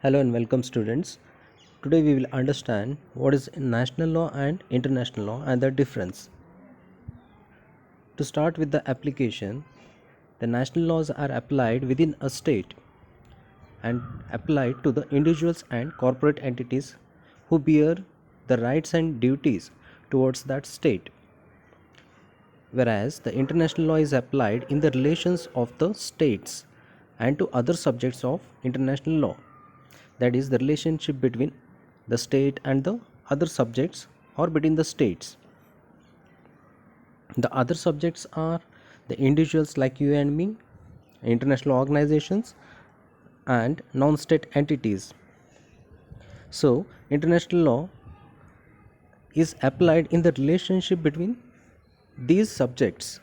Hello and welcome students. Today we will understand what is national law and international law and their difference. To start with the application, the national laws are applied within a state and applied to the individuals and corporate entities who bear the rights and duties towards that state. Whereas the international law is applied in the relations of the states and to other subjects of international law, that is the relationship between the state and the other subjects or between the states. The other subjects are the individuals like you and me, international organizations, and non-state entities. So international law is applied in the relationship between these subjects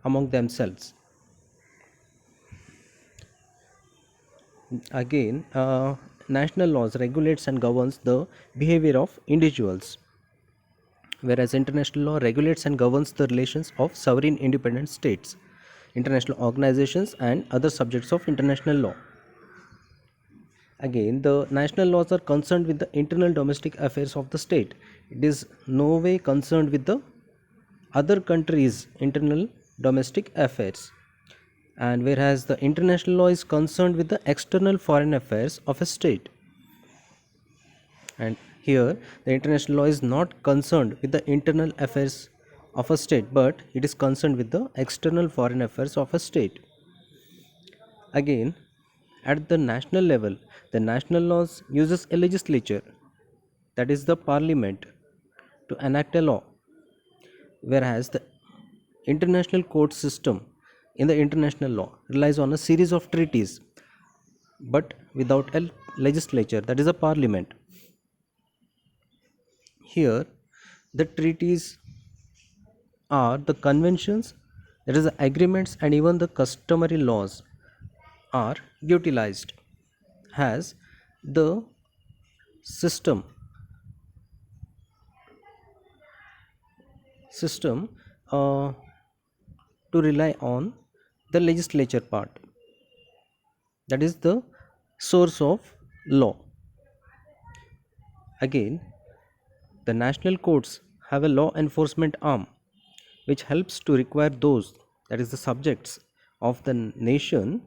among themselves. Again, national laws regulates and governs the behavior of individuals, whereas international law regulates and governs the relations of sovereign independent states, international organizations, and other subjects of international law. Again, the national laws are concerned with the internal domestic affairs of the state. It is no way concerned with the other countries' internal domestic affairs. And whereas the international law is concerned with the external foreign affairs of a state. And here the international law is not concerned with the internal affairs of a state, but it is concerned with the external foreign affairs of a state. Again, at the national level, the national laws uses a legislature, that is the parliament, to enact a law, whereas the international court system in the international law relies on a series of treaties but without a legislature, that is a parliament. Here the treaties are the conventions, that is the agreements, and even the customary laws are utilized as the system uh, to rely on the legislature part, that is the source of law. Again, the national courts have a law enforcement arm which helps to require those, that is the subjects of the nation,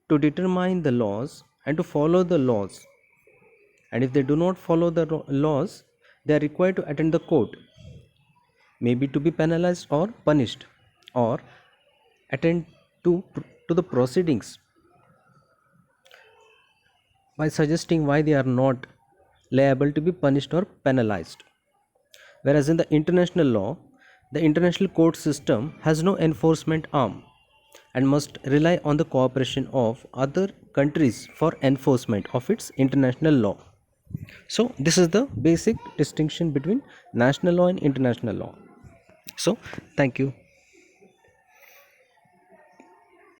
to determine the laws and to follow the laws. And if they do not follow the laws, they are required to attend the court, maybe to be penalized or punished, or attend to the proceedings by suggesting why they are not liable to be punished or penalized. Whereas in the international law, the international court system has no enforcement arm and must rely on the cooperation of other countries for enforcement of its international law. So this is the basic distinction between national law and international law. So thank you.